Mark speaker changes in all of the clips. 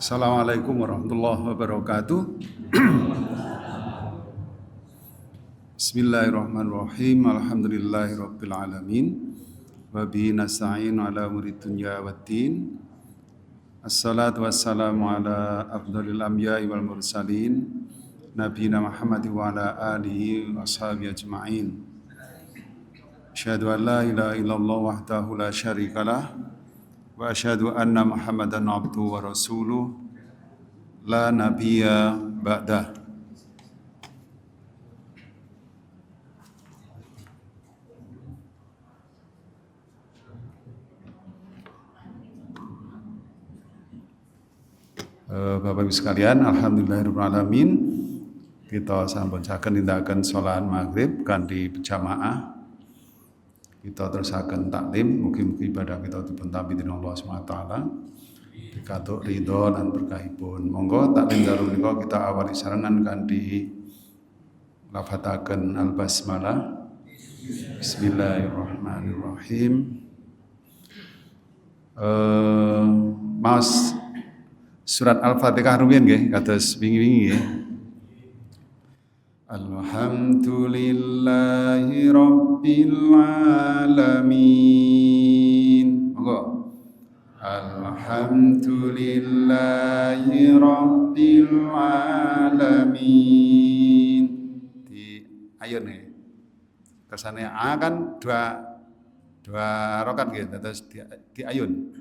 Speaker 1: Assalamualaikum warahmatullahi wabarakatuh. Bismillahirrahmanirrahim. Alhamdulillahirabbil alamin. Wa bihi nasta'in ala umuri dunya waddin. Assalatu wassalamu ala afdhalil anbiya'i wal mursalin nabiyina Muhammad wa ala alihi wa ashabihi ajma'in. Asyhadu an la ilaha illallah wahdahu la syarikalah wa asyhadu anna Muhammadan abduhu wa rasuluh la nabiyya ba'dah. Bapak Ibu sekalian, alhamdulillahirabbil alamin. Kita sampun saged nindakaken salat maghrib kanthi berjamaah. Kita terusaken taklim, mugi-mugi ibadah kita dipun tampi dening Allah Subhanahu wa taala. Pikatuk ridho lan berkahipun. Monggo taklim dalu menika kita awali sarengan kanthi lafadzaken al-basmalah. Bismillahirrahmanirrahim. Mas surat Al-Fatihah rumiyin nggih kados wingi-wingi nggih. Alhamdulillahi rabbil alamin. Monggo. Alhamdulillahi rabbil alamin. Di ayun nggih. Kersane A kan dua rokat nggih, terus di ayun.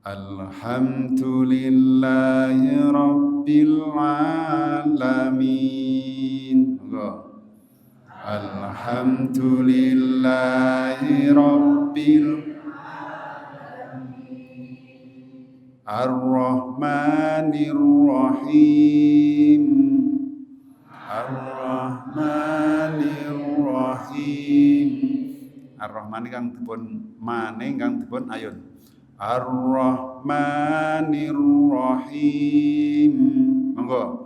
Speaker 1: Alhamdulillahi rabbil alamin. Monggo. Alhamdulillahi rabbil alamin. Ar-Rahmanir Rahim. Ar-Rahmanir Rahim. Ar-Rahman kang dipun maning kang dipun ayun. Ar-Rahmanir Rahim. Monggo.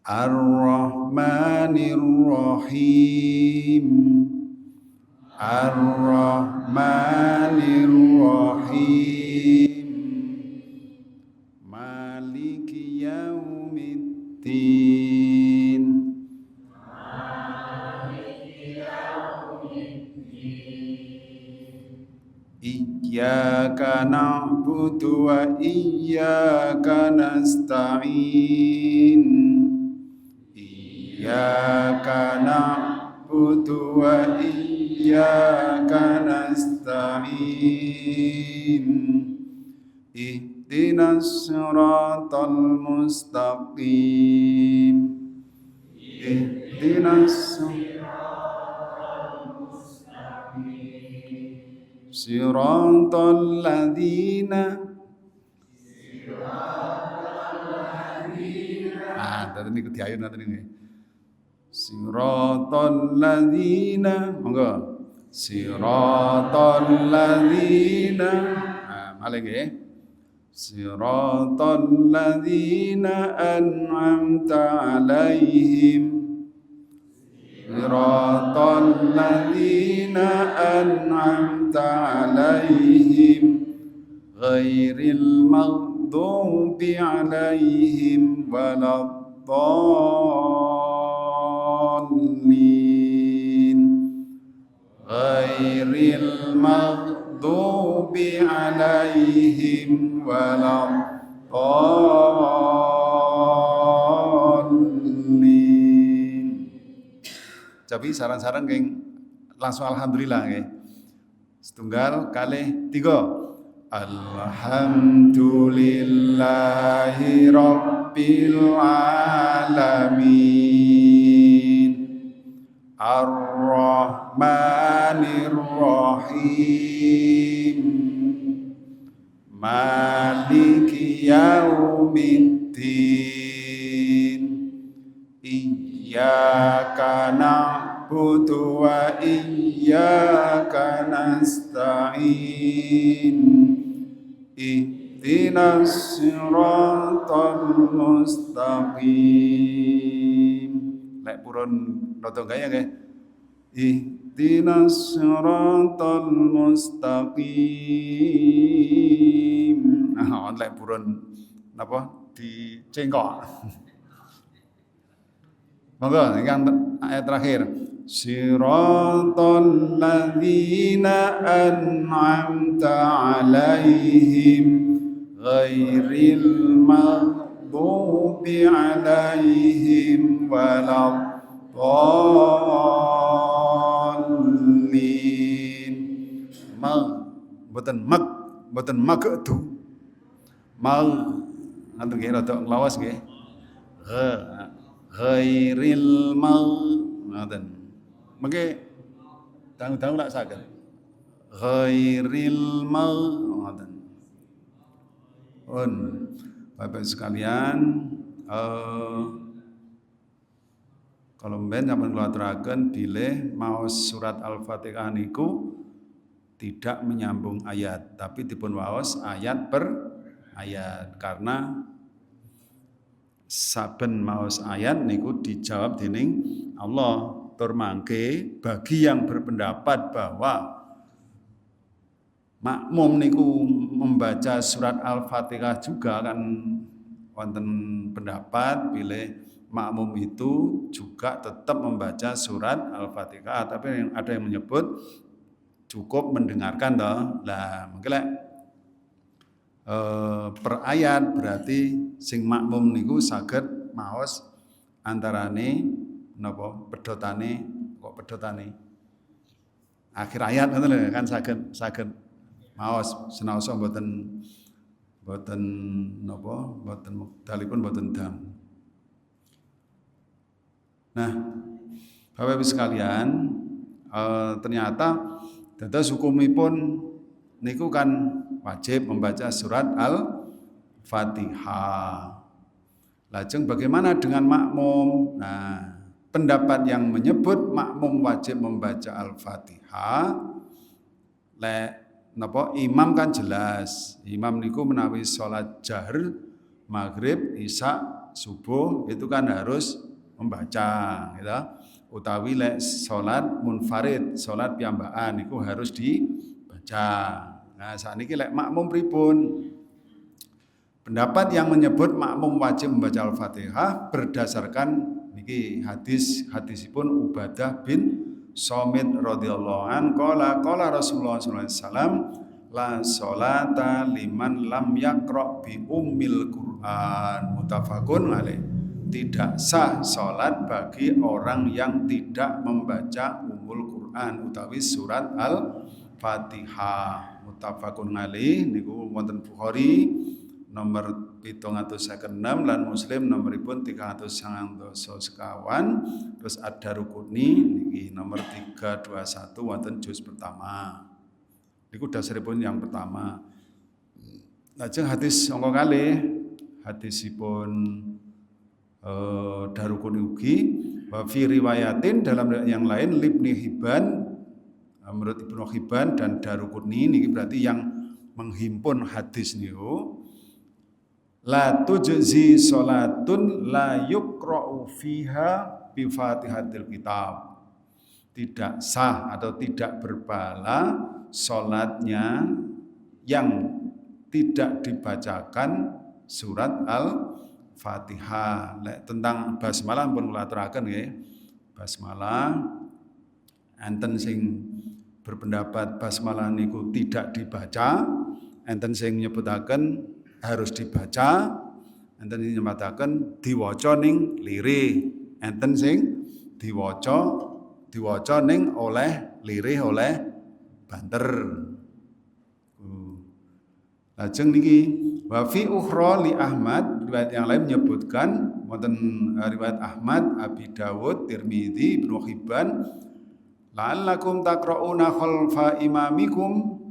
Speaker 1: Ar-Rahmanir Rahim. Ar-Rahmanir Rahim. Maliki yaumiddin. Iyyaka na'budu wa iyyaka nasta'in. Iyyaka na'budu wa iyyaka nasta'in. Ihdinas siratal mustaqim. Ihdinas siratal ladzina. Tadi niku diayun ngoten niku. Siratal ladzina. Monggo. Siratal ladzina. Malih nggih. Siratal ladzina an'amta 'alaihim. Siratal ladzina an'amta 'alaihim ghairil maghdubi 'alaihim waladdallin. Ghairil maghdubi 'alaihim waladdallin. Tapi saran-saran geng langsung alhamdulillah nggih. Setunggal kalih tiga. Alhamdulillahi rabbil alamin. Ar-Rahmanir Rahim. Maliki yaumiddin. Iyyaka na'budu wa iyyaka nasta'in. Ihdinas siratal mustaqim. Lek purun rada gaya nggih. ihdinas siratal mustaqim. Lek purun napa dicengkok. Monggo yang ayat terakhir. Siratal ladzina an'amta 'alaihim ghairil maghdubi 'alaihim waladdallin. Mboten magdu. Ngoten nggih rada lawas nggih. Ghairil ngoten. Mengke dangu-dangu lak saged. Ghairil ngoten. Bapak sekalian, kalau mben sampeyan kula aturaken bilih maos surat Al-Fatihah niku tidak menyambung ayat, tapi dipun waos ayat per ayat karena saben maos ayat niku dijawab dening Allah. Tur mangke bagi yang berpendapat bahwa makmum niku membaca surat Al-Fatihah juga kan wonten pendapat bilih makmum itu juga tetap membaca surat Al-Fatihah, tapi ada yang menyebut cukup mendengarkan toh. Lah mungkin per ayat berarti sing makmum niku saged maos antarane napa pedhotane akhir ayat ngoten lho kan saged maos senaosa mboten dalipun mboten dam. Nah, Bapak Ibu sekalian, ternyata dados hukumipun niku kan wajib membaca surat Al-Fatihah. Lajeng bagaimana dengan makmum? Nah, pendapat yang menyebut makmum wajib membaca Al-Fatihah, imam kan jelas. Imam niku menawi salat jahr, maghrib, isya, subuh itu kan harus membaca, gitu. Utawi lek salat munfarid, salat piyambakan niku harus dibaca. Nah, sakniki lek makmum pripun? Pendapat yang menyebut makmum wajib membaca Al-Fatihah berdasarkan niki hadisipun Ubadah bin Somit radhiyallahu an qala Rasulullah sallallahu alaihi wasallam la sholata liman lam yaqra bi ummil Qur'an muttafaqun alaih. Tidak sah salat bagi orang yang tidak membaca ummul Qur'an utawi surat Al-Fatihah. Muttafaqun alaih niku wonten Bukhari nomor 756 lan Muslim nomoripun 390 sekawan, terus Ad-Daruqutni niki nomor 321 wonten juz pertama. Niku dasaripun yang pertama. Lajeng hadis angka kalih hadisipun Daruqutni ugi wa fi riwayatin dalam yang lain Ibnu Hibban, menurut Ibnu Hibban dan Daruqutni niki berarti yang menghimpun hadis niku la tujzi salatun la yuqra'u fiha bi Fatihatil Kitab. Tidak sah atau tidak berbala salatnya yang tidak dibacakan surat Al-Fatihah. Tentang basmalah pun kula aturaken nggih. Basmalah enten sing berpendapat basmalah niku tidak dibaca, enten sing nyebutaken harus dibaca, enten sing nyebataken diwaca ning lirih, enten sing diwaca ning oleh lirih oleh banter. Lajeng niki wa fi ukhra li Ahmad, riwayat yang lain menyebutkan wonten riwayat Ahmad, Abi Dawud, Tirmidzi, Ibnu Hibban, la'allakum taqra'una khalfa imamikum.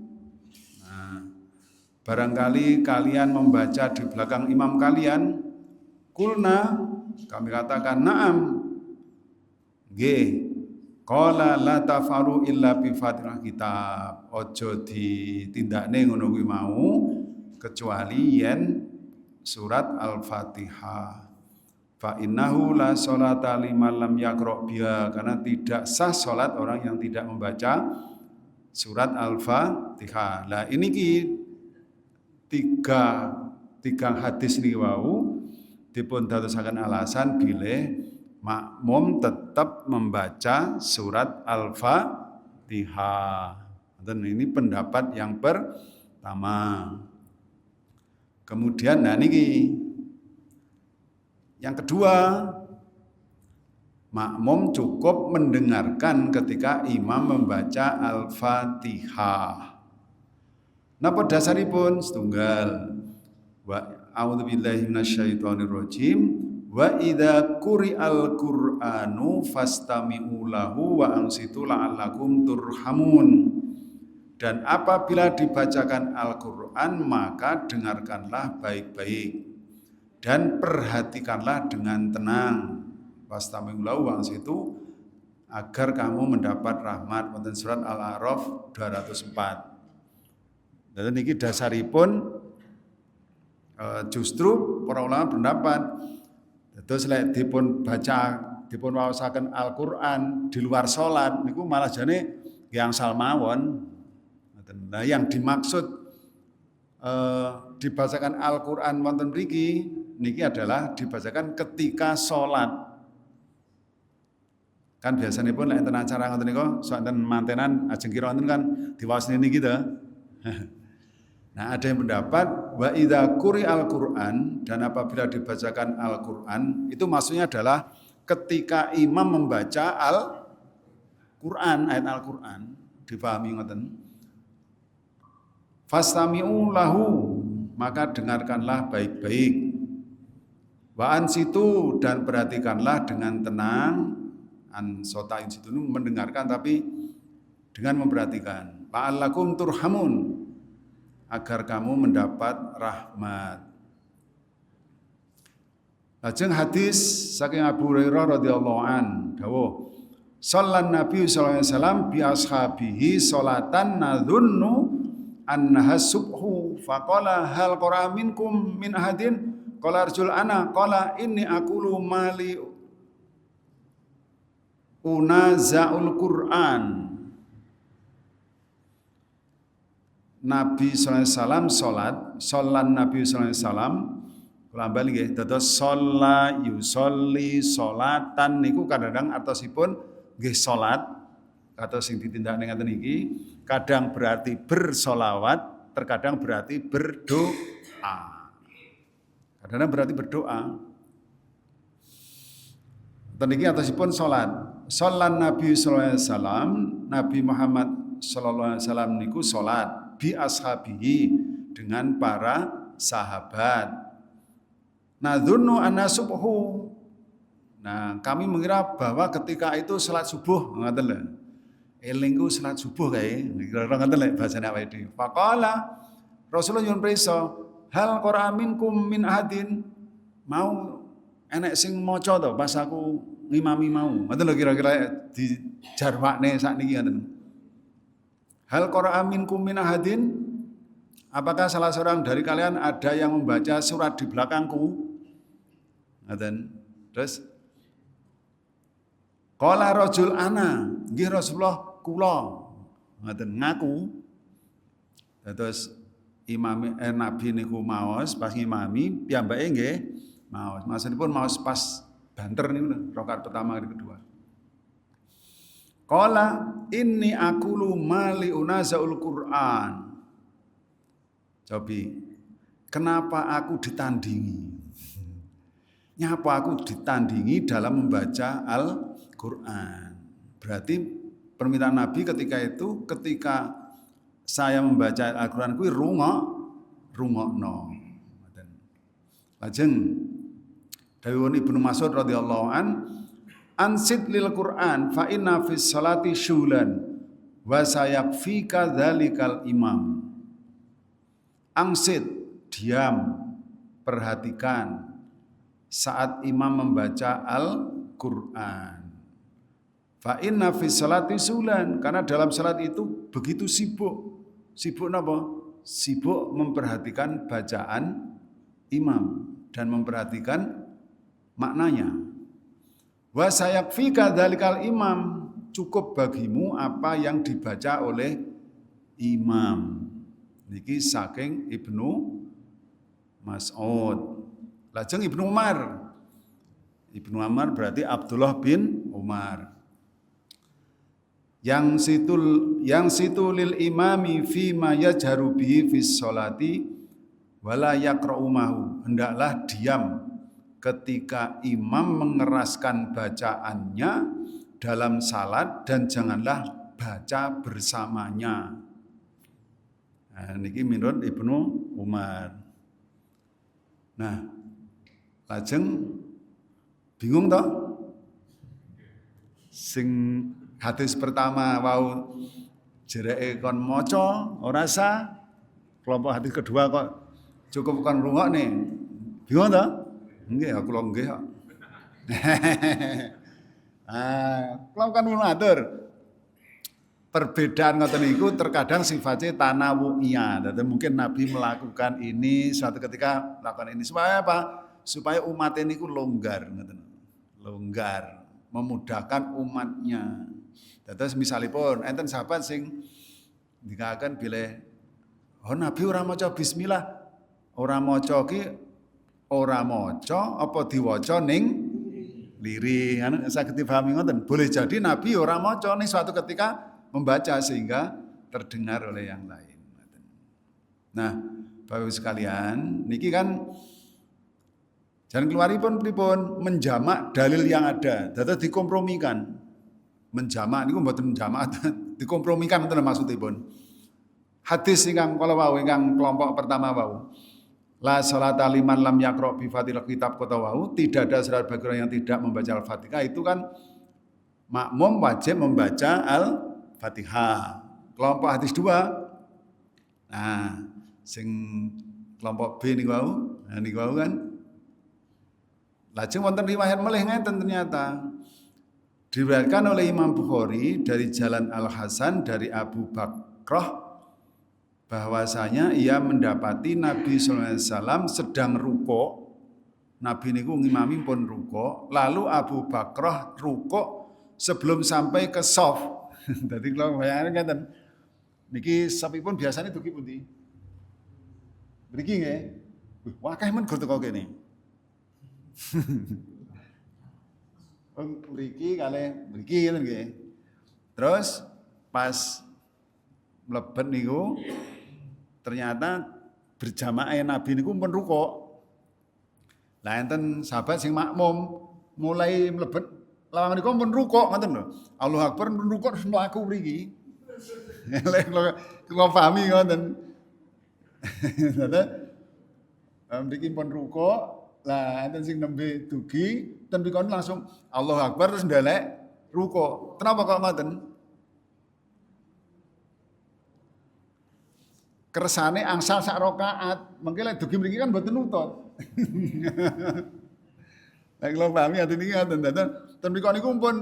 Speaker 1: Barangkali kalian membaca di belakang imam kalian. Kulna, kami katakan na'am. Nggih. Qala la tafaru illa bi Fatihah kitab. Ojo ditindakne ngono kuwi mau kecuali yen surat Al-Fatihah. Fa innahu la sholata liman lam yaqra' biha, karena tidak sah salat orang yang tidak membaca surat Al-Fatihah. Lah ini tiga hadis niki wau dipun dadosaken alasan bilih makmum tetap membaca surat Al-Fatihah. Dan ini pendapat yang pertama. Kemudian nah niki yang kedua, makmum cukup mendengarkan ketika imam membaca Al-Fatihah. Napa dasaripun? Setunggal. Wa a'udzubillahi minasyaitonirrajim. Wa idza quri'al Qur'anu fastami'u lahu wa ansitu la'allakum turhamun. Dan apabila dibacakan Al-Qur'an maka dengarkanlah baik-baik dan perhatikanlah dengan tenang. Fastami'u lahu wa ansitu, agar kamu mendapat rahmat. Wonten surat Al-A'raf 204. Dan niki dasaripun justru para ulama pendapat terus lek dipun waosaken Al-Qur'an di luar salat niku malah jane gangsal mawon. Nah, yang dimaksud dibacakan Al-Qur'an wonten mriki niki adalah dibacakan ketika salat. Kan biasanya pun enten acara ngoten niku enten mantenan ajeng kira wonten kan diwaosne niki to. Nah, ada yang pendapat wa idza quri'al Qur'an, dan apabila dibacakan Al-Qur'an itu maksudnya adalah ketika imam membaca Al-Qur'an, ayat Al-Qur'an, difahami ngoten. Fastami'u lahu, maka dengarkanlah baik-baik. Wa ansitu, dan perhatikanlah dengan tenang. Ansota insitu mendengarkan tapi dengan memperhatikan. La'allakum turhamun, agar kamu mendapat rahmat. Lajeng hadis saking Abu Hurairah radhiyallahu an dawuh, sallan Nabi sallallahu alaihi wasallam bi ashabihi salatan nadhunnu annaha subhu faqala hal qara minkum min ahadin qala arjul ana qala inni aqulu mali unazaul Qur'an. Nabi sallallahu alaihi wasallam salat Nabi sallallahu alaihi wasallam kula bali nggih dados shalla yusolli salatan niku kadang-kadang artosipun nggih salat kados sing ditindak ning ngaten iki, kadang berarti bersolawat, terkadang berarti berdoa. Kadang-kadang berarti berdoa. Teniki artosipun salat. Sallan Nabi sallallahu alaihi wasallam, Nabi Muhammad sallallahu alaihi wasallam niku salat bi ashabihi, dengan para sahabat. Nadzunnu anna subhu. Nah, kami mengira bahwa ketika itu salat subuh, ngoten lho. Elingku salat subuh kae, kira-kira ngoten lho bahasane awake dhewe. Faqala Rasulullah nyuwun prisa, hal qara minkum min ahadin, mau enek sing maca to pas aku ngimami mau. Ngoten lho kira-kira dijarwakne sakniki ngoten. Hal qara'a minkum min ahadin, apakah salah seorang dari kalian ada yang membaca surat di belakangku? Ngaten. Terus qala rajul ana, nggih Rasulullah kula. Ngaten ngaku. Terus Nabi niku maos pas ngimami piyambake nggih maos. Maksudipun maos pas banter niku rakaat pertama dan kedua. Qala inni aqulu mali unazaul Qur'an. Cobi, kenapa aku ditandingi? Nyapa aku ditandingi dalam membaca Al-Qur'an? Berarti permintaan Nabi ketika itu, ketika saya membaca Al-Qur'an kuwi rungokno. Lajeng dawuh Ibnu Mas'ud radhiyallahu an, ansit lil Qur'an fa inna fis salati syulan wa sayakfika dzalikal imam. Angsit, diam, perhatikan saat imam membaca Al-Qur'an. Fa inna fis salati syulan, karena dalam salat itu begitu sibuk. Sibuk napa? Sibuk memperhatikan bacaan imam dan memperhatikan maknanya. Wa sayakfika dzalikal imam, cukup bagimu apa yang dibaca oleh imam. Niki saking Ibnu Mas'ud. Lajeng Ibnu Umar. Ibnu Umar berarti Abdullah bin Umar. Yang situ lil imami fi ma yajharu bihi fis sholati wala yaqra'u mahu. Hendaklah diam ketika imam mengeraskan bacaannya dalam salat dan janganlah baca bersamanya. Nah, niki menurut Ibnu Umar. Nah, lajeng bingung toh? Sing hadis pertama wau jereke kon maca ora sah. Kelompok hadis kedua kok cukup kon rungokne. Bingung toh? Nggih, kula nggih kok. Kula kan matur. Perbedaan ngoten niku terkadang sifatnya tanawu'iyah. Jadi mungkin Nabi melakukan ini suatu ketika melakukan ini supaya apa? Supaya umat ini ku longgar ngoten. Longgar, memudahkan umatnya. Terus misalipun enten sahabat sing dikatakan bilih Nabi ora maca bismillah. Ora maca ki ora maca apa diwaca ning lirih. Anu saged dipahami ngoten. Boleh jadi Nabi ora maca ning suatu ketika membaca sehingga terdengar oleh yang lain. Nah, Bapak Ibu sekalian, niki kan jangan keluaripun pripun menjamak dalil yang ada, dados dikompromikan. Menjamak niku mboten menjamak, dikompromikan ngoten maksudipun. Hadis ingkang kala wau ingkang kelompok pertama wau. La sholata liman lam yaqra bi Fatihil kitab kota wau, tidak ada salat bagi orang yang tidak membaca Al-Fatihah. Itu kan makmum wajib membaca Al-Fatihah. Kelompok hadis 2. Nah, sing kelompok B niku wau, niku wau kan. Lajeng wonten riwayat melih ngeten ternyata. Diriwayatkan oleh Imam Bukhari dari Jalan Al-Hasan dari Abu Bakrah bahwasanya ia mendapati Nabi sallallahu alaihi wasallam sedang ruko. Nabi niku ngimami pun ruko, lalu Abu Bakrah ruko sebelum sampai ke shaf. Dadi kula bayangane ngeten. Niki sapipun biasane dugi pundi? Mriki nggih. Wah, akeh men gur teko kene. Mriki kalih mriki ngoten nggih. Terus pas mlebet niku ternyata berjamaah Nabi niku pun ruko. Lah enten sahabat sing makmum mulai mlebet lawang niku pun ruko ngoten lho. Allahu Akbar pun ruko terus mlaku mriki. Lek kula pahami ngoten. Mriki pun ruko, lah enten sing nembe dugi, ten mrikon langsung Allahu Akbar terus ndelek ruko. Kenapa kok ngoten? Kersane angsal sak rakaat, mengke lek dugi mriki kan mboten nutut. Lek kula pahami ati niki ngoten, ten mrikon niku pun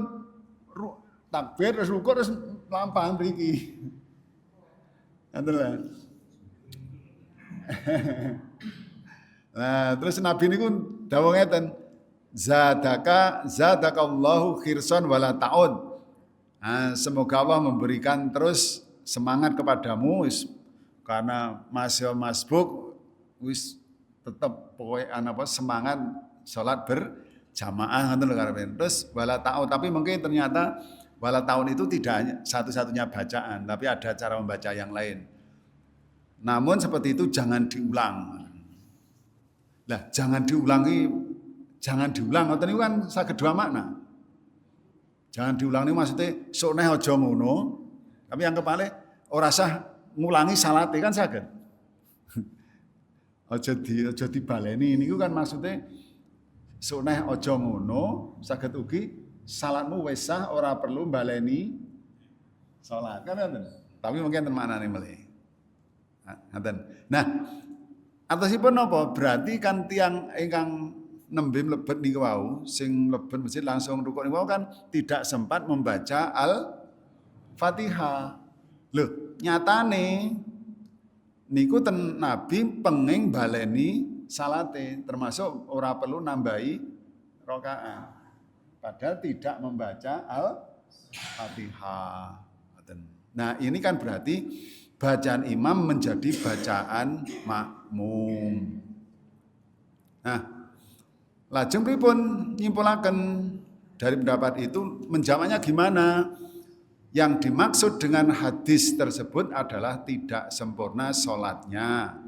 Speaker 1: takbir terus ruko terus lampah mriki. Ngoten lho. Nah, terus Nabi niku dawuh ngeten, zadakallahu khirsan wala ta'ud. Nah, semoga Allah memberikan terus semangat kepadamu karena masih masbuk wis tetap pokoknya semangat salat berjamaah ngoten lho karepen. Terus wala ta'ud, tapi mungkin ternyata wala ta'ud itu tidak hanya satu-satunya bacaan, tapi ada cara membaca yang lain. Namun seperti itu jangan diulang. Lah, jangan diulang, ngoten niku kan saged dua makna. Jangan diulang niku maksudnya sok neh aja ngono, tapi yang kepale ora sah ngulangi salate kan saged. Aja dibaleni niku kan maksudnya sok neh aja ngono, saged ugi salatmu wis sah ora perlu baleni salat kan ngoten. Tapi mungkin ten maknane melih. Nah, atasipun napa? Berarti kan tiang ingkang nembe mlebet niku wau, sing mlebet masjid langsung rukuk niku kan tidak sempat membaca Al-Fatihah. Lho, nyatane niku ten Nabi penging baleni salate, termasuk ora perlu nambahi rakaat. Padahal tidak membaca Al-Fatihah. Nah, ini kan berarti bacaan imam menjadi bacaan makmum. Nah, lajeng pripun nyimpulaken dari pendapat itu menjamaknya gimana? Yang dimaksud dengan hadis tersebut adalah tidak sempurna sholatnya.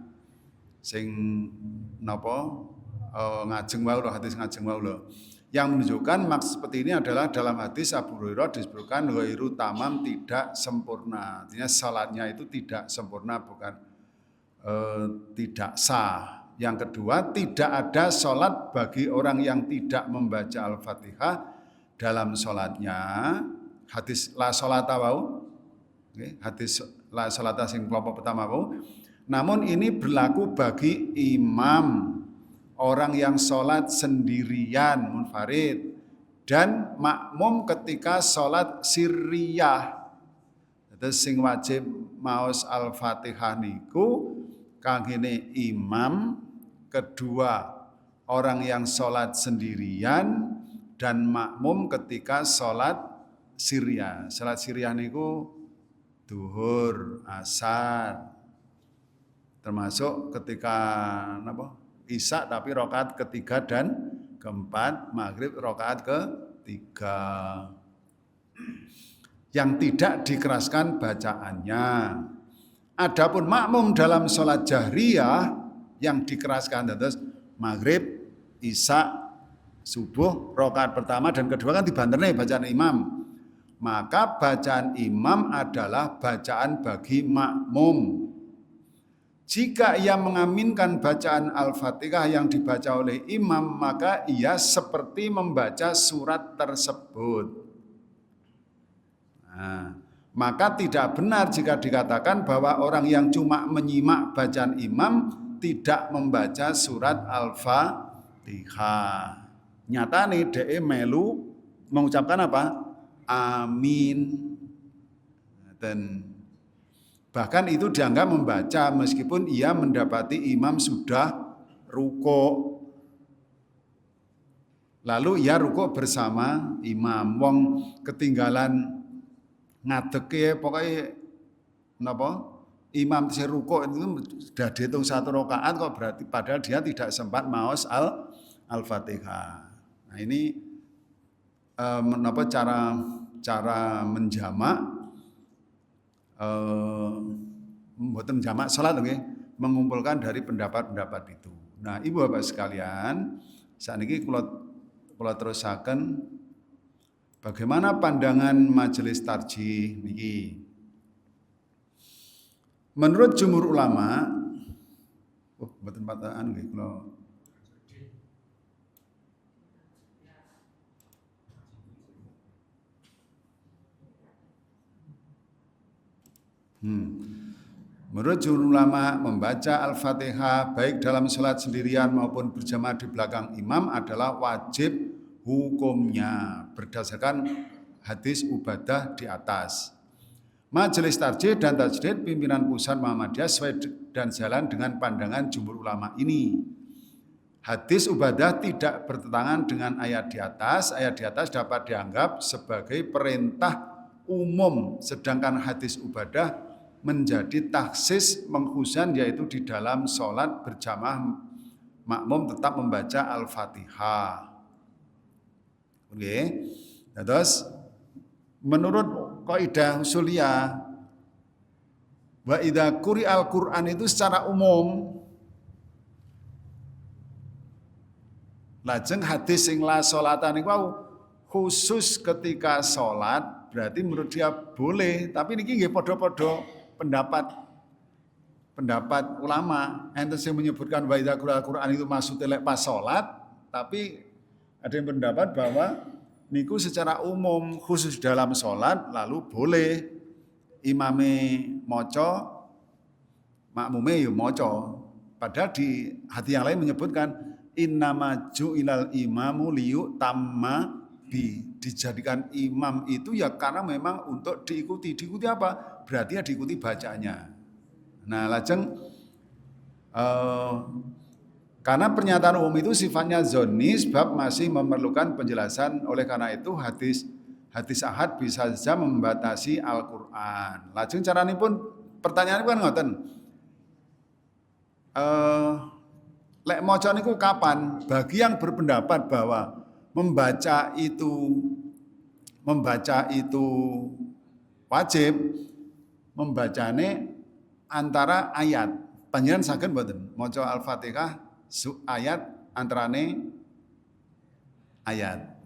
Speaker 1: Sing napa ngajeng wae hadis ngajeng wae lho. Yang menunjukkan maksud seperti ini adalah dalam hadis Abu Hurairah disebutkan ghairu tamam, tidak sempurna. Artinya sholatnya itu tidak sempurna, bukan tidak sah. Yang kedua, tidak ada sholat bagi orang yang tidak membaca Al-Fatihah dalam sholatnya. Hadis la sholata wau, hadis la sholata sing kelompok pertama wau. Namun ini berlaku bagi imam, orang yang sholat sendirian munfarid, dan makmum ketika sholat sirriyah. Terus sing wajib maos Al-Fatihah niku kangene imam, kedua orang yang sholat sendirian, dan makmum ketika sholat sirriyah. Sholat sirriyah niku duhur, asar, termasuk ketika Isya tapi rakaat ketiga dan keempat, maghrib rakaat ketiga. Yang tidak dikeraskan bacaannya. Adapun makmum dalam sholat jahriyah yang dikeraskan, terus maghrib, isya, subuh, rakaat pertama dan kedua kan dibanterne bacaan imam. Maka bacaan imam adalah bacaan bagi makmum. Jika ia mengaminkan bacaan Al-Fatihah yang dibaca oleh imam, maka ia seperti membaca surat tersebut. Nah, maka tidak benar jika dikatakan bahwa orang yang cuma menyimak bacaan imam tidak membaca surat Al-Fatihah. Nyatane dhek melu mengucapkan apa? Amin. Dan bahkan itu dianggap membaca meskipun ia mendapati imam sudah ruko. Lalu ia ruko bersama imam. Wong ketinggalan ngadeke pokoknya napa? Imam si ruko itu sudah dihitung satu rakaat kok, berarti padahal dia tidak sempat maos Al-Fatihah. Nah, ini menapa cara menjamak mboten jamak salat nggih, mengumpulkan dari pendapat-pendapat itu. Nah, Ibu Bapak sekalian, sakniki kula terusaken bagaimana pandangan majelis tarjih niki. Menurut jumhur ulama, mboten pataan nggih kula. Menurut jumhur ulama, membaca Al-Fatihah baik dalam sholat sendirian maupun berjamaah di belakang imam adalah wajib hukumnya berdasarkan hadis Ubadah di atas. Majelis Tarjih dan Tajdid pimpinan pusat Muhammadiyah sesuai dan jalan dengan pandangan jumhur ulama ini. Hadis Ubadah tidak bertentangan dengan ayat di atas. Ayat di atas dapat dianggap sebagai perintah umum, sedangkan hadis Ubadah menjadi taksis mengkhususkan, yaitu di dalam sholat berjamaah makmum tetap membaca Al-Fatihah. Oke. Terus menurut kaidah usuliyah, wa idza quri'al Qur'an itu secara umum. Lajeng hadis sing la sholatan niku khusus ketika sholat, berarti menurut dia boleh, tapi niki nggih padha-padha pendapat ulama. Enten sing menyebutkan wa idza quri'al Qur'an itu maksudnya lek pas sholat, tapi ada yang pendapat bahwa niku secara umum khusus dalam sholat, lalu boleh imame maca, makmume yo maca. Padahal di hadis yang lain menyebutkan innama ju'ilal imamu liyu tamma bi, dijadikan imam itu ya karena memang untuk diikuti. Diikuti apa? Berarti ya diikuti bacanya. Nah, lajeng Karena pernyataan umum itu sifatnya zonni sebab masih memerlukan penjelasan. Oleh karena itu hadis ahad bisa saja membatasi Al-Qur'an. Lajeng caranipun pertanyaan kan ngoten. Lek maca niku kapan? Bagi yang berpendapat bahwa membaca itu wajib, membacane antara ayat. Panjenengan saged mboten maca Al-Fatihah ayat antarane ayat.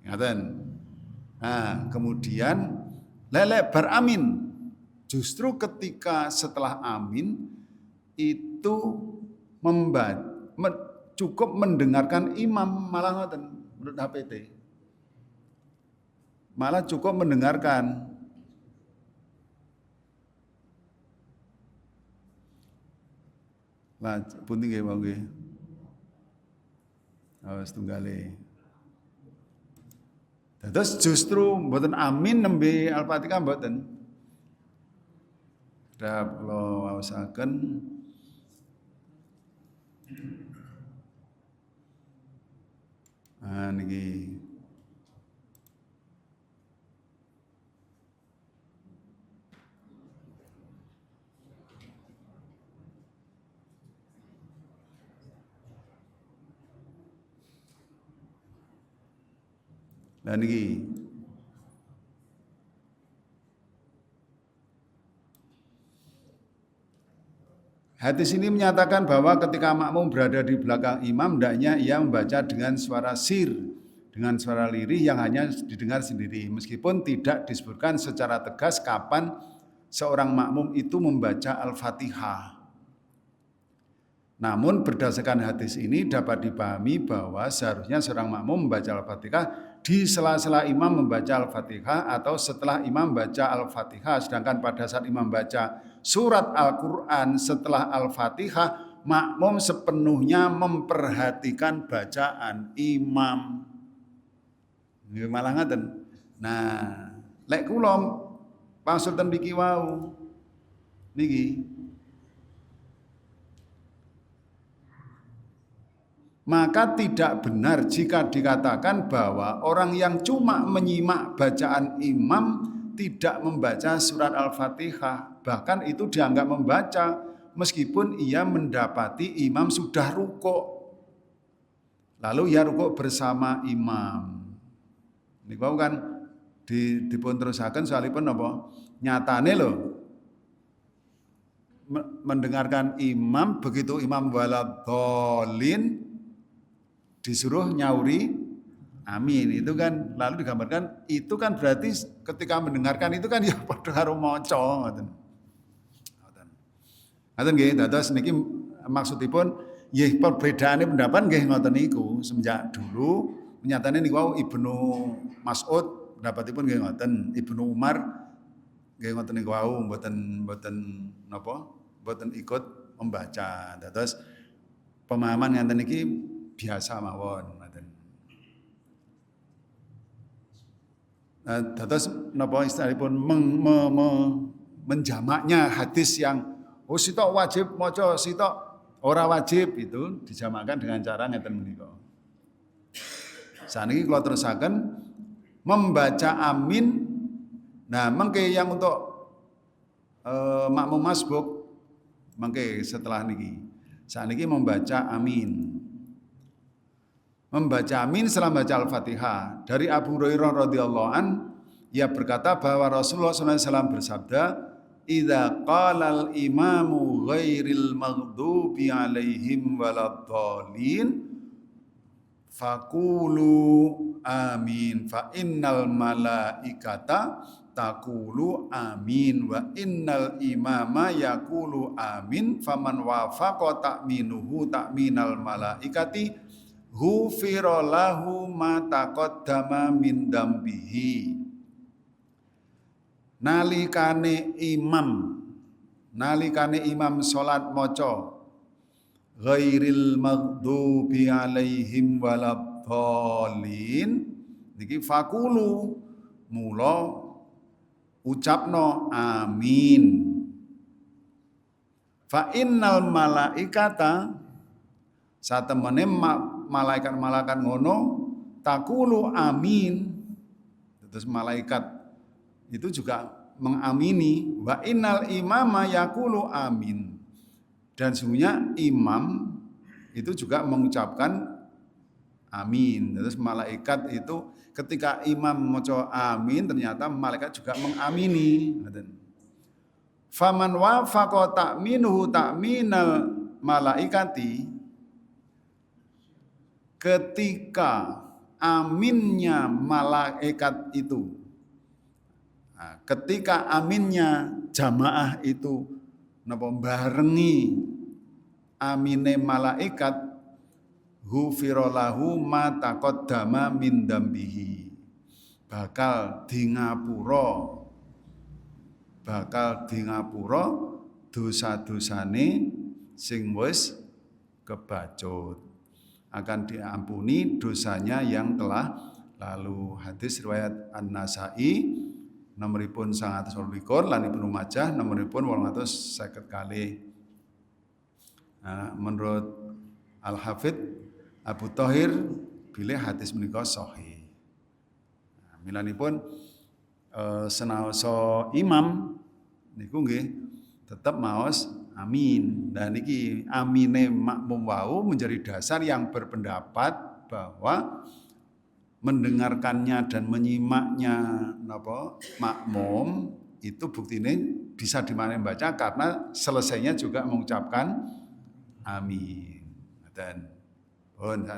Speaker 1: Ngaten. Nah, kemudian lelek beramin. Justru ketika setelah amin itu cukup mendengarkan imam, malah ngoten menurut HPT. Malah cukup mendengarkan. Lah pundi nggih Pak nggih. Setunggale. Terus justru mboten amin nembe Al-Fatihah mboten. Dah kula waosaken niki. Lah niki. Hadis ini menyatakan bahwa ketika makmum berada di belakang imam, hendaknya ia membaca dengan suara sir, dengan suara lirih yang hanya didengar sendiri. Meskipun tidak disebutkan secara tegas kapan seorang makmum itu membaca Al-Fatihah. Namun berdasarkan hadis ini dapat dipahami bahwa seharusnya seorang makmum membaca Al-Fatihah di sela-sela imam membaca Al-Fatihah atau setelah imam membaca Al-Fatihah. Sedangkan pada saat imam membaca surat Al-Quran setelah Al-Fatihah, makmum sepenuhnya memperhatikan bacaan imam. Nggih malah ngaten. Nah, lek kula maksud ten mriki wau niki. Maka tidak benar jika dikatakan bahwa orang yang cuma menyimak bacaan imam tidak membaca surat Al-Fatihah. Bahkan itu dianggap membaca meskipun ia mendapati imam sudah rukuk. Lalu ia rukuk bersama imam. Niku kan dipun terusaken soalipun napa? Nyatane lho mendengarkan imam, begitu imam waladhdallin disuruh nyauri amin, itu kan lalu digambarkan itu kan berarti ketika mendengarkan itu kan ya padha karo maca ngoten. Ngoten nggih, dados niki maksudipun nggih perbedaane pendapat nggih ngoten niku semenjak dulu nyatane niku wau Ibnu Mas'ud pendapatipun nggih ngoten, Ibnu Umar nggih ngoten niku wau mboten napa mboten ikut membaca. Dados pemahaman ngoten niki biasa mawon ngoten. Dados napa istilahipun menjamaknya hadis yang sitok wajib maca, sitok ora wajib itu dijamakkan dengan cara ngeten menika. Saniki kula terusaken membaca amin. Nah, mengke yang untuk makmum masbuk mengke setelah niki. Saniki membaca amin. Membaca amin setelah membaca Al-Fatihah. Dari Abu Hurairah radhiyallahu an, ia berkata bahwa Rasulullah SAW bersabda, "Idza qala al-imamu ghairil maghdubi 'alaihim waladdallin faqulu amin fa innal malaikata taqulu amin wa innal imama yaqulu amin faman wafaqa ta'minuhu ta'minal malaikati ghufira lahu ma taqaddama min dambihi." Nalikane imam salat maca ghairil maghdubi alaihim waladdallin niki fakulu mula ucapno amin. Fa innal malaikata Satemene malaikat-malaikat ngono takulu amin. Terus malaikat itu juga mengamini wa innal imama yaqulu amin. Dan sesungguhnya imam itu juga mengucapkan amin. Terus malaikat itu ketika imam maca amin ternyata malaikat juga mengamini. Faman wafaqa ta'minuhu ta'minal malaikati, ketika aminnya malaikat itu, ketika aminnya jamaah itu napa barengi amine malaikat, ghufira lahu ma taqaddama min dambihi, bakal di ngapura dosa-dosane sing wis kebacut, akan diampuni dosanya yang telah lalu. Hadis riwayat An-Nasa'i nomoripun 128 lan Ibnu Majah nomoripun 850 kali. Menurut Al-Hafidz Abu Thahir bilih hadis menika sahih. Milanipun senaosa imam niku nggih tetep maos amin. Dan niki amine makmum wau menjadi dasar yang berpendapat bahwa mendengarkannya dan menyimaknya napa makmum itu buktine bisa dimana baca karena selesainya juga mengucapkan amin. Dan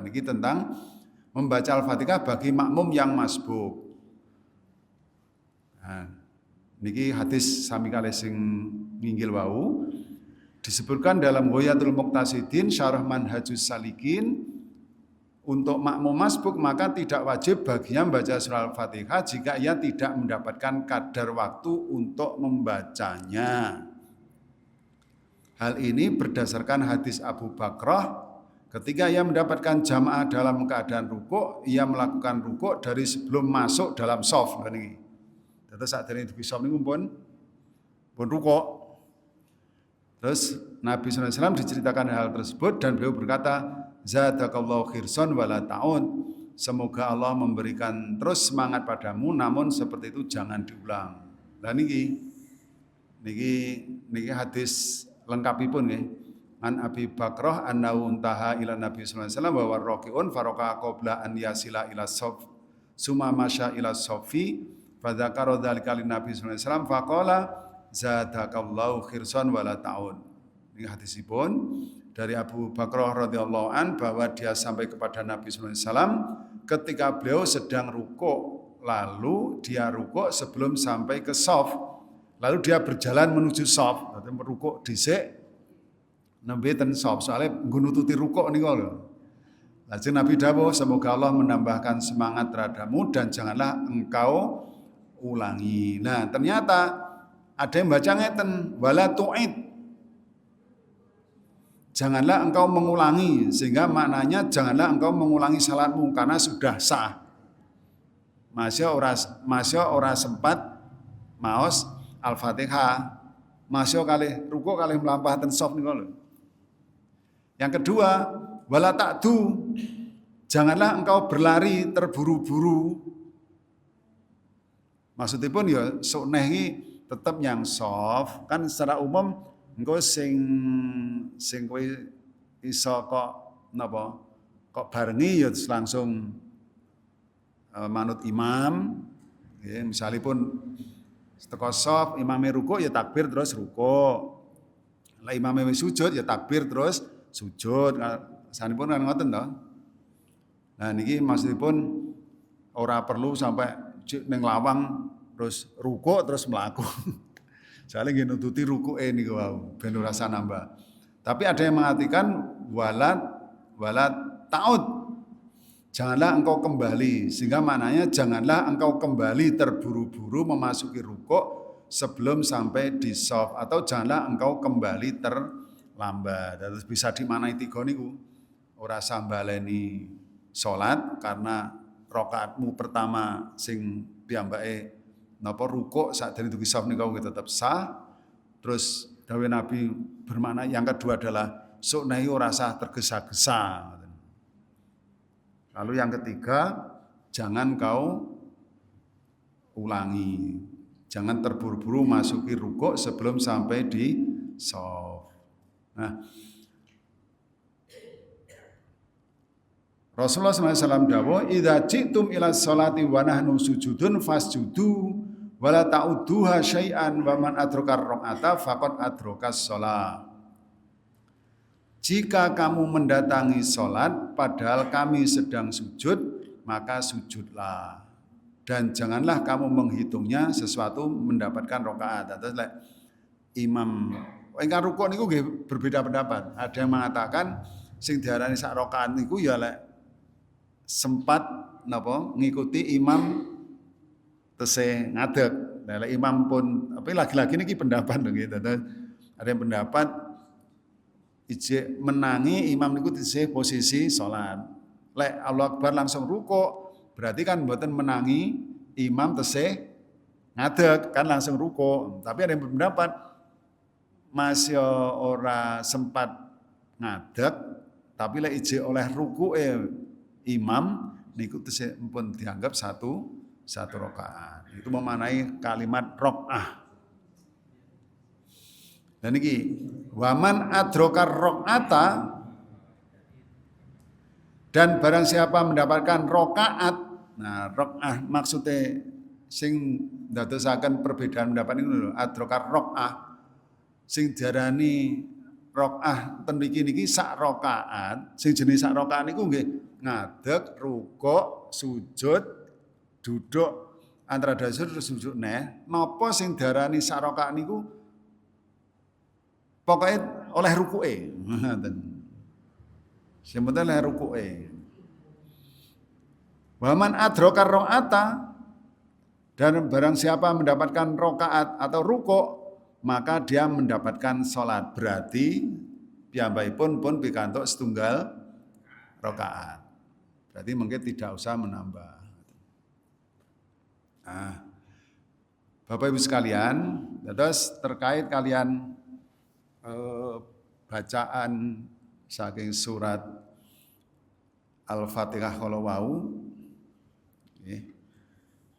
Speaker 1: niki tentang membaca Al-Fatihah bagi makmum yang masbuk. Niki hadis sami kalih sing nginggil wau disebutkan dalam Ghoyatul Muqtasidin Syarah Manhajus Salikin, untuk makmum masbuk maka tidak wajib baginya membaca surah Al-Fatihah jika ia tidak mendapatkan kadar waktu untuk membacanya. Hal ini berdasarkan hadis Abu Bakrah, ketika ia mendapatkan jamaah dalam keadaan rukuk, ia melakukan rukuk dari sebelum masuk dalam shaf. Terus saat ini di shaf niku pun rukuk. Terus Nabi SAW diceritakan hal tersebut dan beliau berkata, zadakallahu khirsan wala ta'ud, semoga Allah memberikan terus semangat padamu, namun seperti itu jangan diulang. Lah niki hadis lengkapipun nggih. An Abi Bakrah annahu untaha ila Nabi sallallahu alaihi wasallam wa raqiun faraka qabla an yasila ila shaf summa masya ila shafi fa dzakara dzalika lin Nabi sallallahu alaihi wasallam faqala zadakallahu khirsan wala ta'ud. Ini hadisipun dari Abu Bakrah radhiyallahu an bahwa dia sampai kepada Nabi sallallahu alaihi wasallam ketika beliau sedang rukuk, lalu dia rukuk sebelum sampai ke shaf, lalu dia berjalan menuju shaf, berarti rukuk dhisik nembe ten shaf soalnya nggunututi rukuk niku lho. Lajeng Nabi dawuh, semoga Allah menambahkan semangat terhadapmu dan janganlah engkau ulangi. Nah, ternyata ada yang baca ngeten, wala tu'id, janganlah engkau mengulangi, sehingga maknanya janganlah engkau mengulangi salatmu karena sudah sah. Masya ora sempat maos Al-Fatihah, masya kali rukuk kali melampahaken shaf niku lho. Yang kedua, wala ta'du, janganlah engkau berlari terburu-buru. Maksudipun ya sunah iki tetep nyang shaf, kan secara umum engko sing kowe iso kok napa kok barengi ya langsung manut imam nggih. Misalipun teko shaf imame rukuk ya takbir terus rukuk. Lah imame wis sujud ya takbir terus sujud. Sanipun kan ngoten to. Nah niki maksudipun ora perlu sampai ning lawang terus rukuk terus mlaku. Soalnya nggih nututi rukuke niku wau ben ora rasa nambah. Tapi ada yang mengartikan walat ta'ud, janganlah engkau kembali, sehingga maknanya janganlah engkau kembali terburu-buru memasuki rukuk sebelum sampai di shaf, atau janganlah engkau kembali terlambat. Terus bisa dimaknai tiga niku. Ora sambaleni salat karena rakaatmu pertama sing piyambake napa rukuk sakdene dugi shaf niku tetap sah. Terus dawuh Nabi bermakna yang kedua adalah sunai ora usah tergesa-gesa. Lalu yang ketiga, jangan kau ulangi. Jangan terburu-buru masuki rukuk sebelum sampai di shaf. Nah, Rasulullah SAW dawuh, "Idza ji'tum ila sholati wa nahnu sujudun fasjudu wa la ta'udduha syai'an wa man adraka rakaata faqad adrakas shalah." Jika kamu mendatangi sholat padahal kami sedang sujud, maka sujudlah. Dan janganlah kamu menghitungnya sesuatu mendapatkan rakaat. Terus imam ingkang rukuk niku nggih berbeda pendapat. Ada yang mengatakan sing diarani sak rakaat niku ya lek sempat napa ngikuti imam tesih ngadeg. Nah, imam pun tapi lagi-lagi niki pendapat gitu. Ada yang pendapat ijek menangi imam niku tesih posisi salat. Lek Allahu Akbar langsung rukuk, berarti kan mboten menangi imam tesih ngadeg, kan langsung rukuk. Tapi ada yang berpendapat masih ora sempat ngadeg, tapi lek ijek oleh rukuke imam niku tesih pun dianggap satu rakaat. Itu memaknai kalimat rakaah. Dan iki waman adroka rakaata, dan barang siapa mendapatkan rakaat. Nah, rakaah maksudnya sing ndadosaken perbedaan pendapat niku lho, adroka rakaah. Sing diarani rakaah ten mriki niki sak rakaat, sing jenis sak rakaat niku nggih ngadeg, rukuk, sujud, duduk antara dasar terus sujud neh. Napa sing diarani sak rakaat niku pokoke oleh rukuke. Ngoten. Sing penting oleh rukuke. Wa man adraka rakaata, dan barang siapa mendapatkan rakaat atau rukuk, maka dia mendapatkan salat. Berarti piyambakipun pun pikantuk setunggal rakaat. Berarti mungkin tidak usah menambah. Nah, Bapak Ibu sekalian, terus terkait kalian bacaan saking surat Al-Fatihah kalau wau,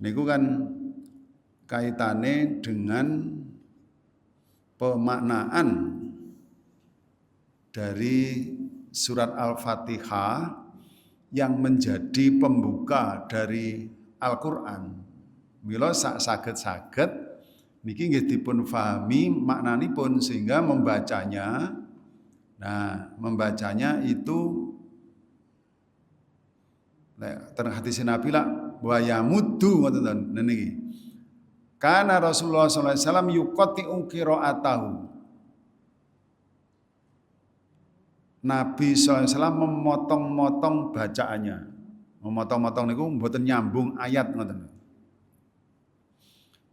Speaker 1: niku kan kaitane dengan pemaknaan dari surat Al-Fatihah yang menjadi pembuka dari Al-Qur'an. Mila saged-saged niki nggih dipun fahami maknanipun sehingga membacanya. Nah, membacanya itu ten hadis Nabi lah wa yamuddu ngoten niki. Kana Rasulullah sallallahu alaihi wasallam yuqati'u qira'atahu. Nabi SAW memotong-motong bacaannya. Memotong-motong niku mboten nyambung ayat ngoten.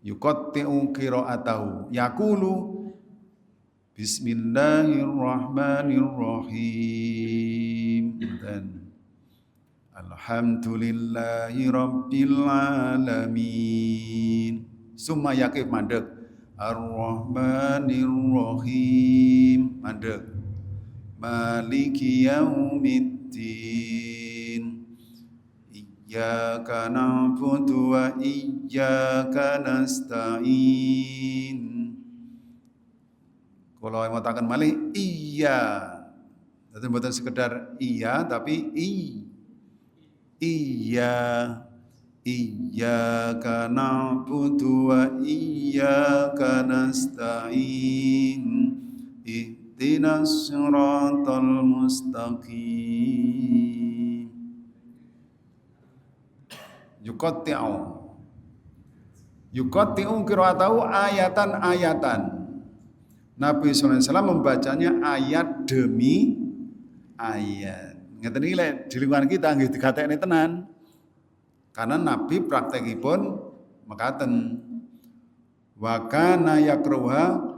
Speaker 1: Yuqatti'u qira'atahu. Yaqulu Bismillahirrahmanirrahim. Dan Alhamdulillahi rabbil alamin. Summa yaqif mandek. Ar-Rahmanir-Rahim mandek. Maliki yaumiddin. Iyyaka na'budu wa iyyaka nasta'in. Kalau mau takan malih iya. Jadi bukan sekedar iya tapi iya. Iyyaka na'budu wa iyyaka nasta'in. Ihdinas siratal mustaqim. Yuqatti'u qira'atahu ayatan-ayatan. Nabi SAW membacanya ayat demi ayat. Ngeten iki lek di lingkungan kita nggih dikatekne tenan. Karena Nabi praktekipun mekaten. Wa kana yakruha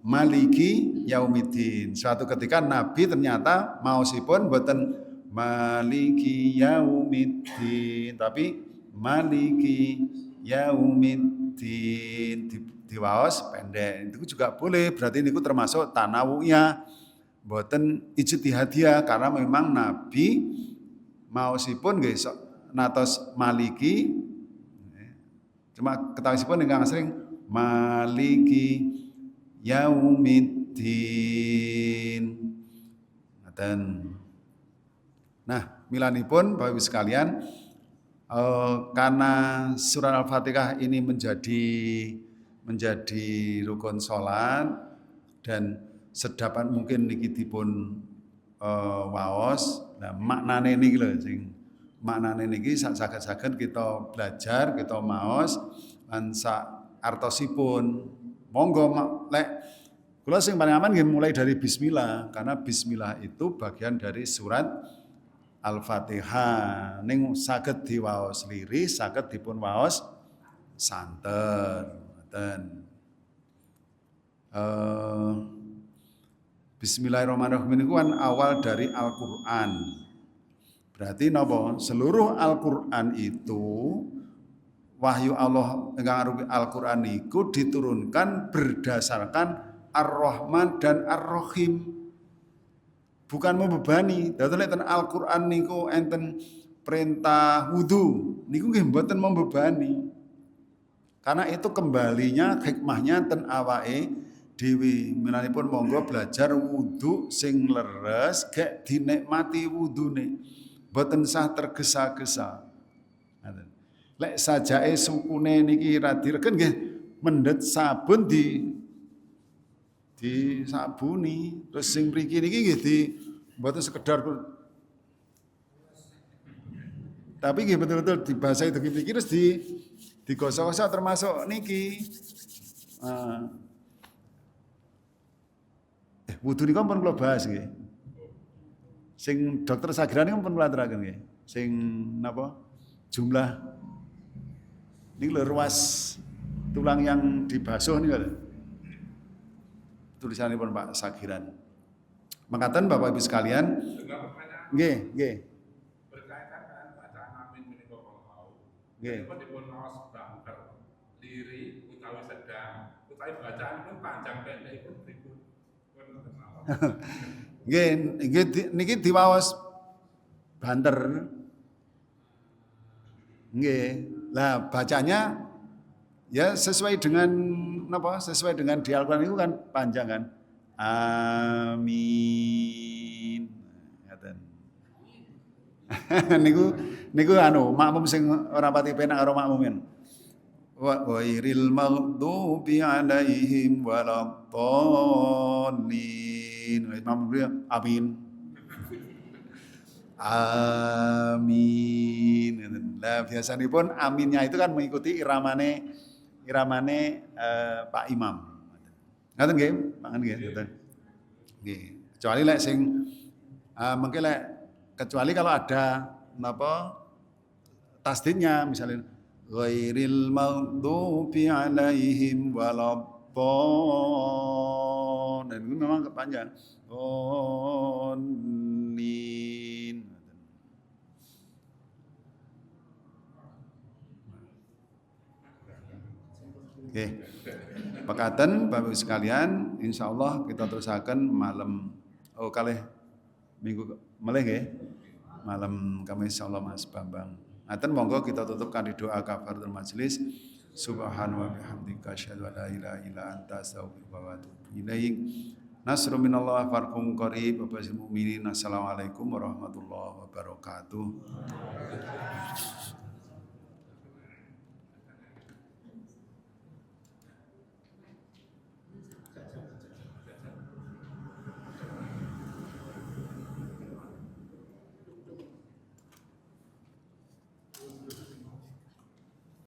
Speaker 1: maliki yaumiddin. Suatu ketika Nabi ternyata maosipun boten maliki yaumiddin, tapi maliki yaumiddin diwaos pendek. Itu juga boleh, berarti niku termasuk tanawunya. Mboten ijtihadiyah karena memang Nabi maosipun nggih natos maliki cuma ketawisipun ingkang sering maliki yaumiddin. Ngoten. Nah, milanipun Bapak Ibu sekalian, karena surat Al-Fatihah ini menjadi rukun salat dan sedapat mungkin niki dipun waos. Nah, maknane niki lho sing maknane niki saged-saged kita belajar, kita maos lan sak artosipun. Monggo lek kula sing paling aman nggih mulai dari bismillah karena bismillah itu bagian dari surat Al-Fatihah. Ning saged diwaos lirih, saged dipun waos santen. Ngoten. Bismillahirrahmanirrahim niku kan awal dari Al-Qur'an. Berarti napa? Seluruh Al-Qur'an itu wahyu Allah ingkang arupi Al-Qur'an niku diturunkan berdasarkan Ar-Rahman dan Ar-Rahim. Bukan membebani. Dados nek Al-Qur'an niku enten perintah wudu, niku nggih mboten membebani. Karena itu kembalinya hikmahnya ten awake dhewe. Menawi monggo belajar wudu sing leres gek dinikmati wudune. Mboten sah tergesa-gesa. Lek sajake sukune niki ra diregen nggih mendhet sabun di sabuni. Terus sing mriki niki nggih mboten sekedar tapi nggih betul-betul dibasahi mriki terus digosok-gosok termasuk niki. Wudu niku pun kula bahas nggih. Sing dokter Sagiran niku pun kula aturaken nggih. Sing napa? Jumlah niki lho ruas tulang yang dibasuh niku lho. Tulisanipun Pak Sagiran. Mangkaten Bapak Ibu sekalian. Nggih, nggih.
Speaker 2: Berkaitan dengan bacaan amin menika kalau
Speaker 1: Nggih.
Speaker 2: dipun maos bangker, liri utawi sedang, utawi bacaan pun panjang pendek pun berikut.
Speaker 1: Nggih, niki diwaos banter. Nggih. Lah bacanya ya sesuai dengan napa? Sesuai dengan di Al-Qur'an itu kan panjang kan. Amin. Ngaten. niku makmum sing ora pati penak karo makmumin. Wa ghairil maghdubi alaihim waladdallin. Makmum amin. Amin. Lah biasanipun aminnya itu kan mengikuti iramane Pak Imam. Ngoten nggih, pangan nggih, ngoten. Nggih. Kecuali lek sing mungkin lek kecuali kalau ada napa tasdidnya misalnya ghairil maghdubi alaihim waladdallin. Dan itu memang panjang. Dallin. Oke. Pekaten Bapak Ibu sekalian, insyaallah kita terusaken malam kalih minggu melih nggih. Malam Kamis insyaallah Mas Bambang. Ngaten monggo kita tutup kanthi doa kafaratul majelis. Subhanahu wa bihamdika asyhadu an la ilaha illa anta astaghfiruka wa atubu ilaik. Nasrun minallah farqum qarib. Bapak mukminin. Assalamualaikum warahmatullahi wabarakatuh.